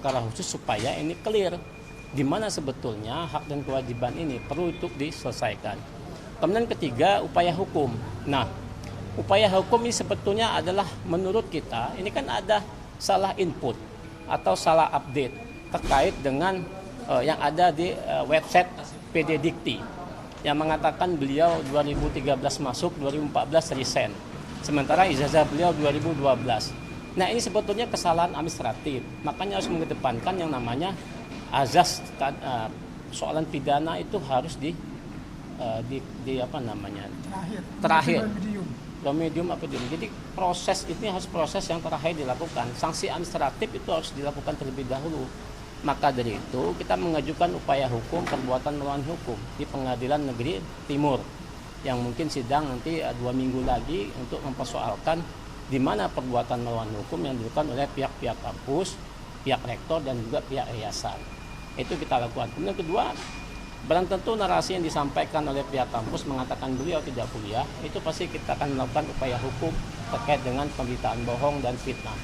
perkara khusus supaya ini clear di mana sebetulnya hak dan kewajiban ini perlu untuk diselesaikan. Kemudian ketiga, upaya hukum. Nah, upaya hukum ini sebetulnya adalah menurut kita ini kan ada salah input atau salah update terkait dengan yang ada di website PD Dikti yang mengatakan beliau 2013 masuk, 2014 resign. Sementara ijazah beliau 2012. Nah, ini sebetulnya kesalahan administratif. Makanya harus mengedepankan yang namanya azas soalan pidana itu harus di apa namanya? Terakhir. Remedium apa dulu. Jadi proses ini harus proses yang terakhir dilakukan. Sanksi administratif itu harus dilakukan terlebih dahulu. Maka dari itu kita mengajukan upaya hukum perbuatan melawan hukum di Pengadilan Negeri Timur yang mungkin sidang nanti 2 minggu lagi untuk mempersoalkan di mana perbuatan melawan hukum yang dilakukan oleh pihak-pihak kampus, pihak rektor dan juga pihak yayasan. Itu kita lakukan. Kemudian kedua, barang tentu narasi yang disampaikan oleh pihak kampus mengatakan beliau tidak kuliah, itu pasti kita akan melakukan upaya hukum terkait dengan pemberitaan bohong dan fitnah.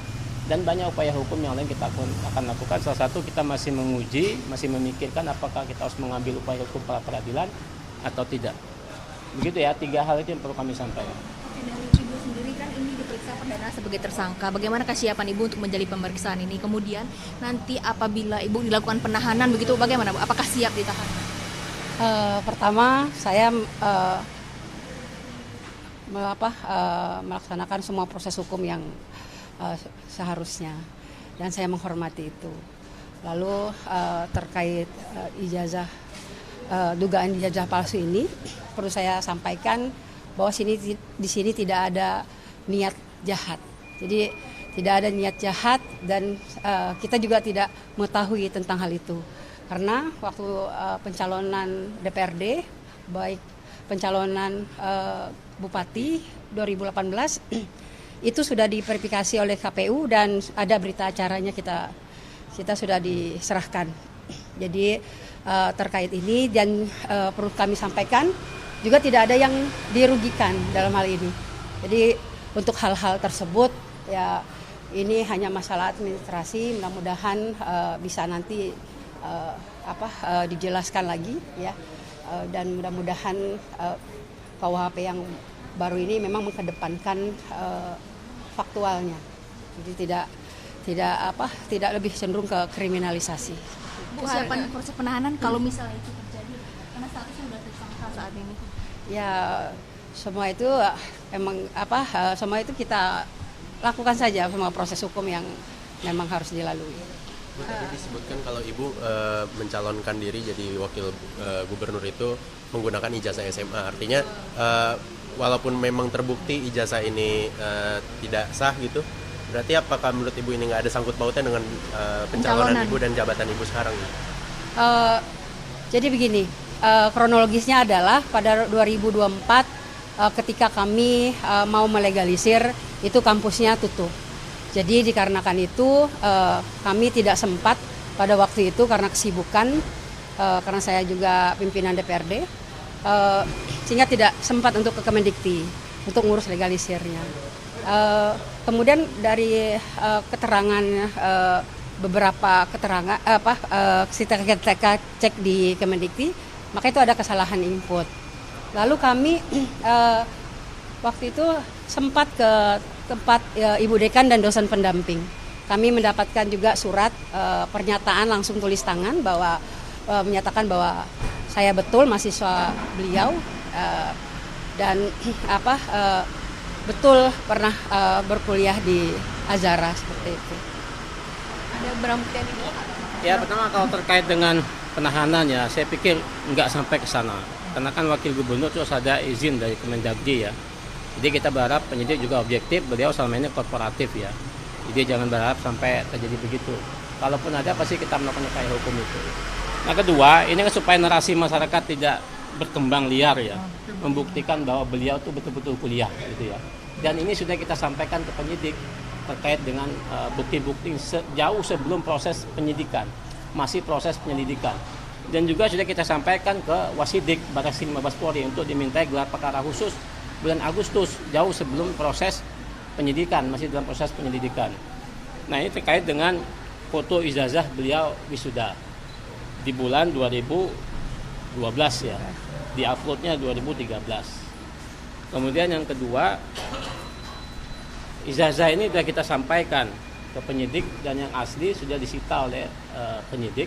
Dan banyak upaya hukum yang lain kita akan lakukan. Salah satu kita masih menguji, masih memikirkan apakah kita harus mengambil upaya hukum pra peradilan atau tidak. Begitu ya, 3 hal itu yang perlu kami sampaikan. Dari Ibu sendiri kan ini diperiksa perdana sebagai tersangka. Bagaimana kesiapan Ibu untuk menjadi pemeriksaan ini? Kemudian nanti apabila Ibu dilakukan penahanan begitu, bagaimana Bu? Apakah siap ditahan? Pertama, saya melaksanakan semua proses hukum yang seharusnya, dan saya menghormati itu. Lalu terkait dugaan ijazah palsu ini, perlu saya sampaikan bahwa di sini tidak ada niat jahat. Jadi tidak ada niat jahat dan kita juga tidak mengetahui tentang hal itu. Karena waktu pencalonan DPRD, baik pencalonan Bupati 2018, itu sudah diverifikasi oleh KPU dan ada berita acaranya kita sudah diserahkan. Jadi terkait ini dan perlu kami sampaikan juga tidak ada yang dirugikan dalam hal ini. Jadi untuk hal-hal tersebut ya ini hanya masalah administrasi, mudah-mudahan bisa nanti dijelaskan lagi ya, dan mudah-mudahan KUHP yang baru ini memang mengedepankan faktualnya, jadi tidak lebih cenderung ke kriminalisasi. Bu, harapan proses penahanan kalau misalnya itu terjadi karena statusnya sudah tersangka saat ini. Ya semua itu semua itu kita lakukan saja, semua proses hukum yang memang harus dilalui. Bu, tadi disebutkan kalau Ibu mencalonkan diri jadi wakil gubernur itu menggunakan ijazah SMA. Artinya walaupun memang terbukti ijazah ini tidak sah gitu, berarti apakah menurut Ibu ini nggak ada sangkut pautnya dengan pencalonan Ibu dan jabatan Ibu sekarang? Jadi begini, kronologisnya adalah pada 2024 ketika kami mau melegalisir itu kampusnya tutup. Jadi dikarenakan itu kami tidak sempat pada waktu itu karena kesibukan, karena saya juga pimpinan DPRD, sehingga tidak sempat untuk ke Kemendikti untuk ngurus legalisirnya. Kemudian dari keterangan beberapa keterangan kita cek di Kemendikti, maka itu ada kesalahan input. Lalu kami waktu itu sempat ke tempat Ibu Dekan dan dosen pendamping. Kami mendapatkan juga surat pernyataan langsung tulis tangan bahwa menyatakan bahwa saya betul mahasiswa beliau dan betul pernah berkuliah di Azhara seperti itu. Ada barang bukti ini? Ya, pertama kalau terkait dengan penahanan ya, saya pikir nggak sampai ke sana. Karena kan wakil gubernur terus ada izin dari Kemendagri ya. Jadi kita berharap penyidik juga objektif, beliau selama ini korporatif ya. Jadi jangan berharap sampai terjadi begitu. Kalaupun ada pasti kita melakukan upaya hukum itu. Nah kedua, ini kan supaya narasi masyarakat tidak berkembang liar ya. Membuktikan bahwa beliau itu betul-betul kuliah gitu ya. Dan ini sudah kita sampaikan ke penyidik terkait dengan bukti-bukti jauh sebelum proses penyidikan. Masih proses penyelidikan. Dan juga sudah kita sampaikan ke Wasidik Barreskrim Mabes Polri untuk dimintai gelar perkara khusus bulan Agustus, jauh sebelum proses penyidikan, masih dalam proses penyelidikan. Nah ini terkait dengan foto ijazah beliau wisuda di bulan 2012 ya. Di uploadnya 2013. Kemudian yang kedua, ijazah ini sudah kita sampaikan ke penyidik dan yang asli sudah disita oleh penyidik.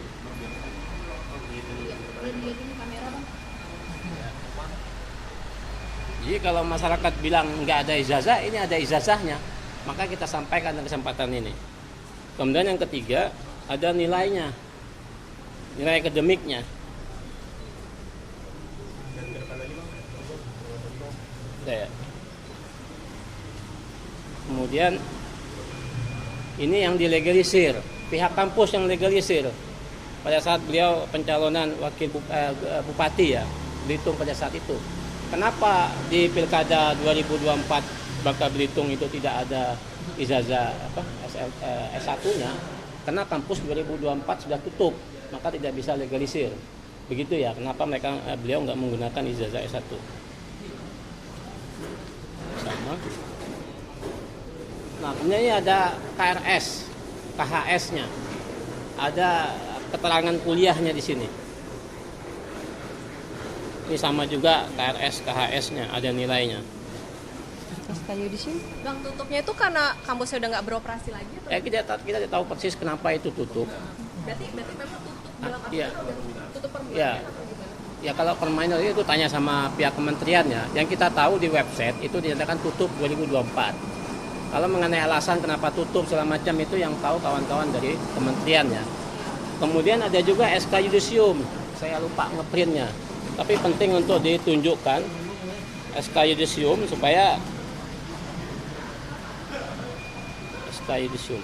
Jadi kalau masyarakat bilang nggak ada ijazah, ini ada ijazahnya. Maka kita sampaikan dalam kesempatan ini. Kemudian yang ketiga, ada nilainya. Nilai akademiknya. Ya. Kemudian ini yang dilegalisir, pihak kampus yang legalisir pada saat beliau pencalonan wakil bupati ya, Belitung pada saat itu. Kenapa di Pilkada 2024 Bangka Belitung itu tidak ada ijazah S1-nya? Karena kampus 2024 sudah tutup, maka tidak bisa legalisir. Begitu ya, kenapa beliau nggak menggunakan ijazah S1? Sama. Nah, kemudian ini ada KRS, KHS-nya. Ada keterangan kuliahnya di sini. Ini sama juga KRS, KHS-nya, ada nilainya. Bang, tutupnya itu karena kampusnya udah nggak beroperasi lagi? Atau? Kita tidak tahu persis kenapa itu tutup. Berarti memang tutup dalam Iya. tutup permanen? Ya. Ya kalau permainan itu tanya sama pihak kementerian ya. Yang kita tahu di website itu dinyatakan tutup 2024. Kalau mengenai alasan kenapa tutup segala macam itu yang tahu kawan-kawan dari kementerian ya. Kemudian ada juga SK Yudisium. Saya lupa ngeprintnya. Tapi penting untuk ditunjukkan SK Yudisium supaya SK Yudisium.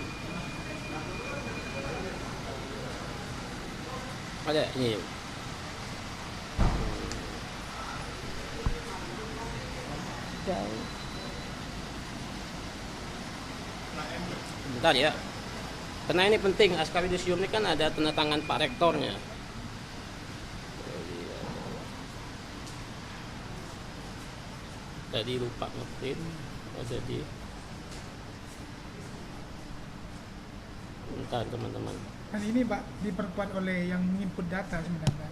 Ada ini. Bentar ya. Karena ini penting, SK Yudisium ini kan ada tanda tangan Pak Rektornya. Tadi lupa ngeprint, ada di. Bentar teman-teman. Kan ini Pak diperkuat oleh yang menginput data sebenarnya.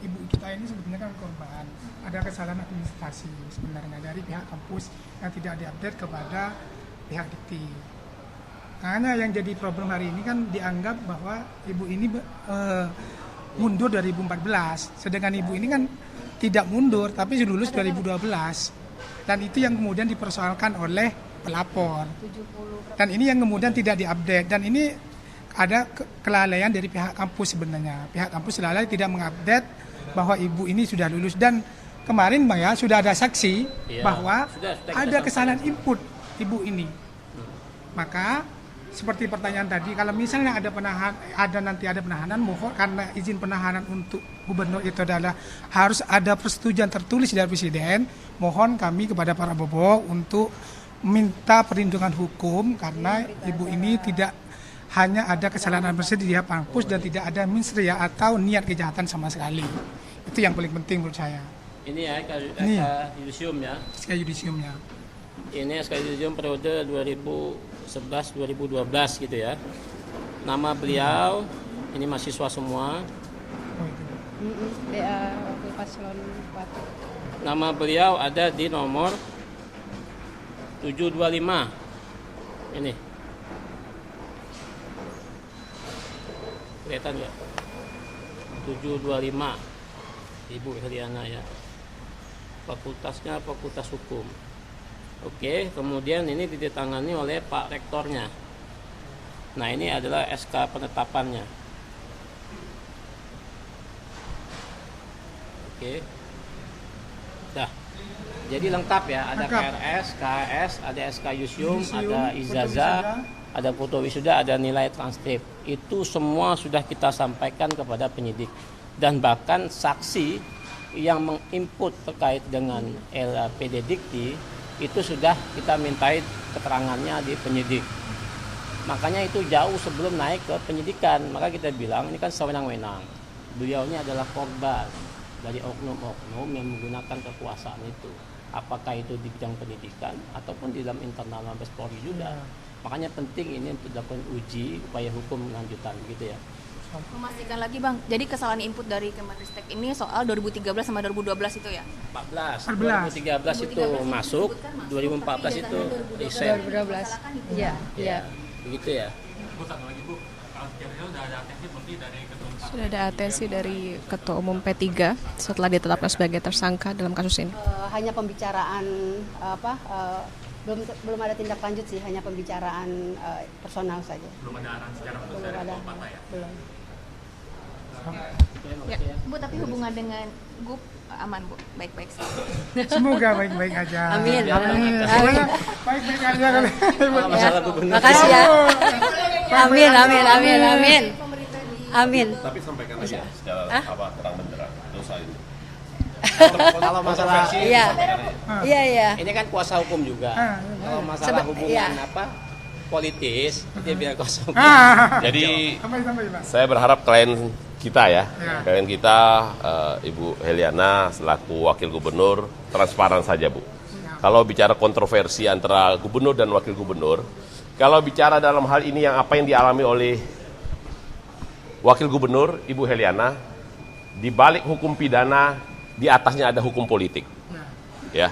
Ibu kita ini sebetulnya kan korban. Ada kesalahan administrasi sebenarnya dari pihak kampus yang tidak diupdate kepada pihak Dikti. Makanya yang jadi problem hari ini kan dianggap bahwa ibu ini mundur 2014, sedangkan ibu ini kan tidak mundur tapi sudah lulus 2012. Dan itu yang kemudian dipersoalkan oleh pelapor. Dan ini yang kemudian tidak diupdate. Dan ini ada kelalaian dari pihak kampus sebenarnya. Pihak kampus lalai tidak mengupdate bahwa ibu ini sudah lulus. Dan kemarin Bang ya sudah ada saksi bahwa sudah ada kesalahan input ibu ini. Maka seperti pertanyaan tadi, kalau misalnya nanti ada penahanan, mohon karena izin penahanan untuk gubernur itu adalah harus ada persetujuan tertulis dari presiden. Mohon kami kepada para bobo untuk minta perlindungan hukum karena ibu ini tidak hanya ada kesalahan administrasi di kampus dan tidak ada mensrea atau niat kejahatan sama sekali. Itu yang paling penting menurut saya. Ini ya SK Yudisium ya. SK Yudisiumnya. Ini SK Yudisium periode 2011-2012 gitu ya. Nama beliau ini mahasiswa semua. Oh, itu. BA Wakil Paslon 4. Nama beliau ada di nomor 725. Ini. Kelihatan nggak? 725. Ibu Heriana ya. Fakultasnya Fakultas Hukum. Oke, kemudian ini ditandatangani oleh Pak Rektornya. Nah, ini adalah SK penetapannya. Oke. Dah. Jadi lengkap ya, ada Lengkap. KRS, KHS, ada SK Yudisium, Yudisium, ada foto ijazah, wisuda. ada foto wisuda, ada nilai transkrip. Itu semua sudah kita sampaikan kepada penyidik. Dan bahkan saksi yang menginput terkait dengan LPD Dikti itu sudah kita mintai keterangannya di penyidik. Makanya itu jauh sebelum naik ke penyidikan. Maka kita bilang ini kan sewenang-wenang. Beliau ini adalah korban dari oknum-oknum yang menggunakan kekuasaan itu. Apakah itu di bidang pendidikan ataupun di dalam internal Mabes Polri juga. Makanya penting ini untuk dilakukan uji upaya hukum lanjutan gitu ya. Memastikan lagi Bang, jadi kesalahan input dari Kemenristek ini soal 2013 sama 2012 itu ya? 14, 2013 itu masuk, 2014 itu reset. 2012. Iya, iya. Begitu ya. Sudah ada atensi dari Ketua Umum P3 setelah ditetapkan sebagai tersangka dalam kasus ini. Hanya pembicaraan belum ada tindak lanjut sih, hanya pembicaraan personal saja. Belum ada arahan secara khusus dari partai ya? Belum. Ya, Bu, tapi hubungan dengan GUP aman, Bu? Baik-baik saja. Semoga baik-baik aja. Amin. Amin. Semoga baik-baik aja kali. Masalah gubernur. Makasih ya. Amin, amin, amin, amin. Amin. Tapi sampaikan aja secara terang benderang dosa ini. Kalau masalah Iya. Iya, iya. ini kan kuasa hukum juga. Kalau masalah hubungan politis, dia biar kuasa hukum. Jadi Sampai, Pak. saya berharap klien kita ya, Ya. klien kita Ibu Heliana selaku Wakil Gubernur transparan saja Bu. Kalau bicara kontroversi antara gubernur dan wakil gubernur, kalau bicara dalam hal ini apa yang dialami oleh Wakil Gubernur Ibu Heliana, di balik hukum pidana, di atasnya ada hukum politik. Ya,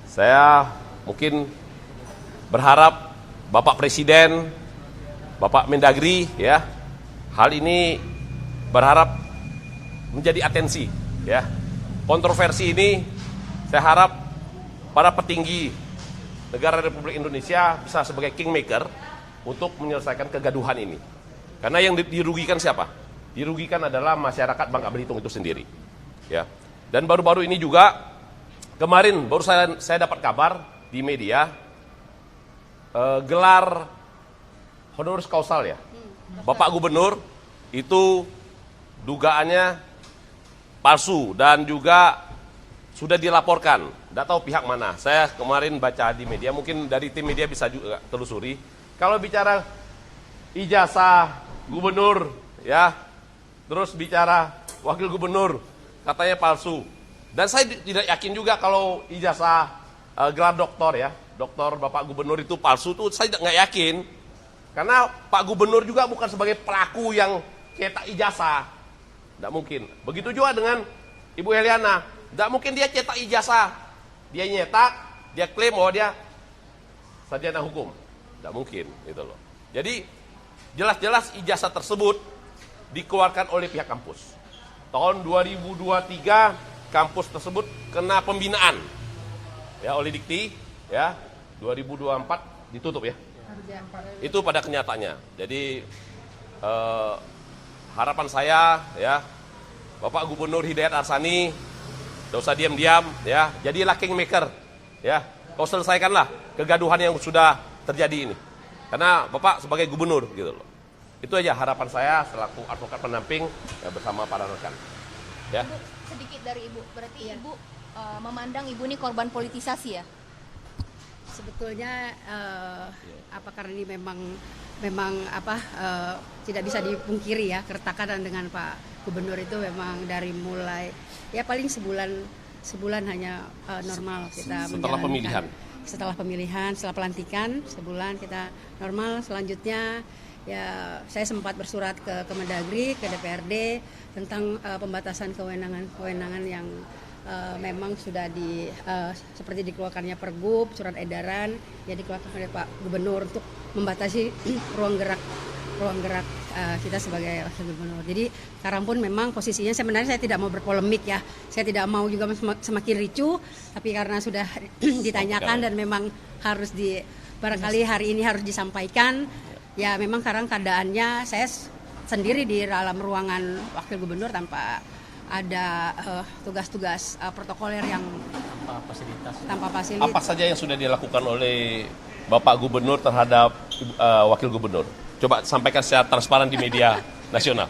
saya mungkin berharap Bapak Presiden, Bapak Mendagri, ya, hal ini berharap menjadi atensi. Ya, kontroversi ini saya harap para petinggi negara Republik Indonesia bisa sebagai kingmaker untuk menyelesaikan kegaduhan ini. Karena yang dirugikan siapa? Dirugikan adalah masyarakat Bangka Belitung itu sendiri. Ya. Dan baru-baru ini juga kemarin baru saya dapat kabar di media gelar honoris causal ya. Bapak Gubernur itu dugaannya palsu dan juga sudah dilaporkan. Tidak tahu pihak mana. Saya kemarin baca di media, mungkin dari tim media bisa juga telusuri. Kalau bicara ijazah gubernur, ya, terus bicara wakil gubernur, katanya palsu. Dan saya tidak yakin juga kalau ijazah gelar doktor ya, doktor Bapak Gubernur itu palsu, itu saya nggak yakin. Karena Pak Gubernur juga bukan sebagai pelaku yang cetak ijazah. Tidak mungkin. Begitu juga dengan Ibu Heliana. Tidak mungkin dia cetak ijazah. Dia nyetak, dia klaim bahwa dia sarjana hukum. Tidak mungkin, gitu loh. Jadi jelas-jelas ijazah tersebut dikeluarkan oleh pihak kampus. Tahun 2023 kampus tersebut kena pembinaan ya oleh Dikti, ya. 2024 ditutup ya. Itu pada kenyataannya. Jadi harapan saya ya, Bapak Gubernur Hidayat Arsani, tidak usah diam-diam ya, jadilah kingmaker ya. Kau selesaikanlah kegaduhan yang sudah terjadi ini. Karena Bapak sebagai gubernur gitu loh. Itu aja harapan saya selaku advokat pendamping ya, bersama para rekan. Ya. Ibu, sedikit dari Ibu, berarti Ibu memandang Ibu ini korban politisasi ya? Sebetulnya karena ini memang tidak bisa dipungkiri ya, keretakan dengan Pak Gubernur itu memang dari mulai ya paling sebulan hanya normal kita Setelah pemilihan. Setelah pemilihan, setelah pelantikan sebulan kita normal. Selanjutnya ya saya sempat bersurat ke Kemendagri, ke DPRD tentang pembatasan kewenangan yang memang sudah seperti dikeluarkannya Pergub, surat edaran yang dikeluarkan oleh Pak Gubernur untuk membatasi ruang gerak kita sebagai wakil gubernur. Jadi sekarang pun memang posisinya sebenarnya saya tidak mau berpolemik ya. Saya tidak mau juga semakin ricuh, tapi karena sudah ditanyakan dan memang harus barangkali hari ini harus disampaikan. Ya memang sekarang keadaannya saya sendiri di dalam ruangan wakil gubernur tanpa ada tugas-tugas protokoler yang tanpa fasilitas. Apa saja yang sudah dilakukan oleh Bapak Gubernur terhadap Wakil Gubernur? Coba sampaikan secara transparan di media nasional.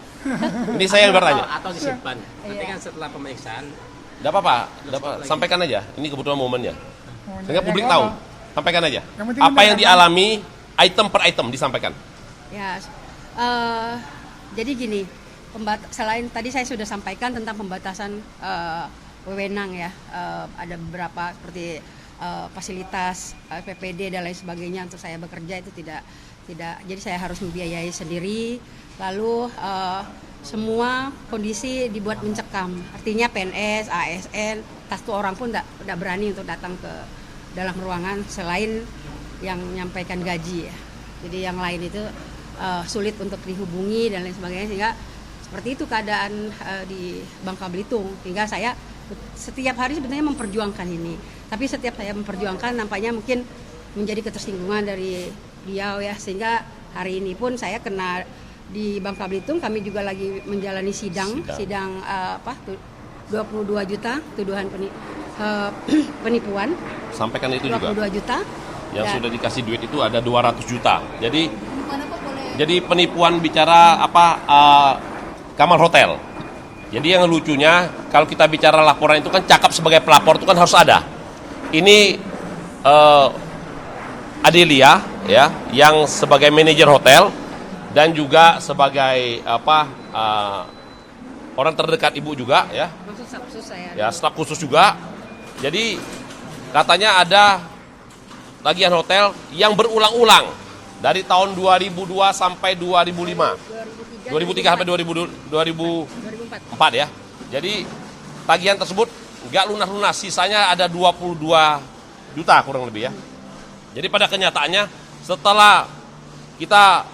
Ini saya yang bertanya. Atau disimpan. Nanti kan setelah pemeriksaan. Tidak apa-apa, sampaikan aja. Ini kebetulan momennya. Sehingga publik tahu. Sampaikan aja. Apa yang dialami, item per item disampaikan. Ya, jadi gini, selain tadi saya sudah sampaikan tentang pembatasan wewenang ya, ada beberapa seperti fasilitas PPD dan lain sebagainya untuk saya bekerja itu tidak, jadi saya harus membiayai sendiri. Lalu semua kondisi dibuat mencekam, artinya PNS, ASN, satu orang pun tidak berani untuk datang ke dalam ruangan selain yang menyampaikan gaji ya. Jadi yang lain itu sulit untuk dihubungi dan lain sebagainya, sehingga seperti itu keadaan di Bangka Belitung. Hingga saya setiap hari sebenarnya memperjuangkan ini, tapi setiap saya memperjuangkan nampaknya mungkin menjadi ketersinggungan dari beliau ya, sehingga hari ini pun saya kena di Bangka Belitung. Kami juga lagi menjalani sidang 22 juta tuduhan penipuan. Sampaikan itu 22 juga. Juta. Yang sudah dikasih duit itu ada 200 juta. Jadi penipuan bicara kamar hotel. Jadi yang lucunya kalau kita bicara laporan itu kan cakap sebagai pelapor itu kan harus ada. Ini Adelia ya, yang sebagai manajer hotel dan juga sebagai orang terdekat ibu juga ya. Maksud staf khusus saya. Ya, staf khusus juga. Jadi katanya ada tagihan hotel yang berulang-ulang dari tahun 2002 sampai 2005. 2003 sampai 2004 ya. Jadi tagihan tersebut nggak lunas-lunas, sisanya ada 22 juta kurang lebih ya. Jadi pada kenyataannya setelah kita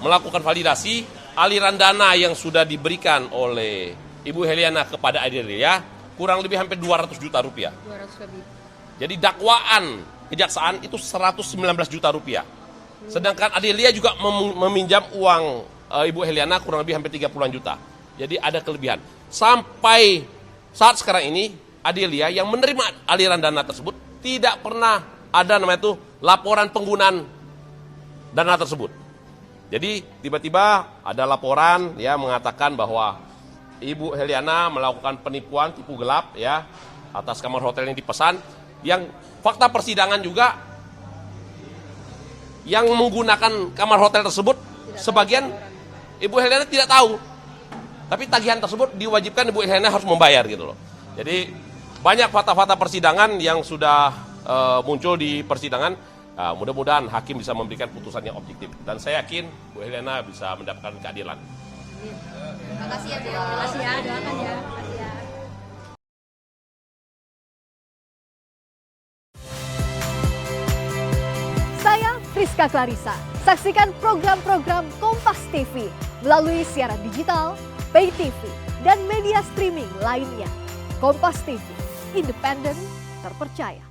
melakukan validasi, aliran dana yang sudah diberikan oleh Ibu Heliana kepada Adelia kurang lebih hampir 200 juta rupiah. 200 lebih. Jadi dakwaan kejaksaan itu 119 juta rupiah. Sedangkan Adelia juga meminjam uang Ibu Heliana kurang lebih hampir 30-an juta. Jadi ada kelebihan. Sampai saat sekarang ini Adelia yang menerima aliran dana tersebut tidak pernah ada namanya itu laporan penggunaan dana tersebut. Jadi tiba-tiba ada laporan ya mengatakan bahwa Ibu Heliana melakukan penipuan tipu gelap ya atas kamar hotel yang dipesan. Yang fakta persidangan juga yang menggunakan kamar hotel tersebut sebagian Ibu Heliana tidak tahu. Tapi tagihan tersebut diwajibkan Ibu Heliana harus membayar gitu loh. Jadi banyak fakta-fakta persidangan yang sudah muncul di persidangan. Nah, mudah-mudahan hakim bisa memberikan putusan yang objektif. Dan saya yakin Bu Heliana bisa mendapatkan keadilan. Terima kasih ya, Bu. Terima kasih ya, doakan ya. Saya Friska Clarissa. Saksikan program-program Kompas TV melalui siaran digital, pay TV, dan media streaming lainnya. Kompas TV, independen, terpercaya.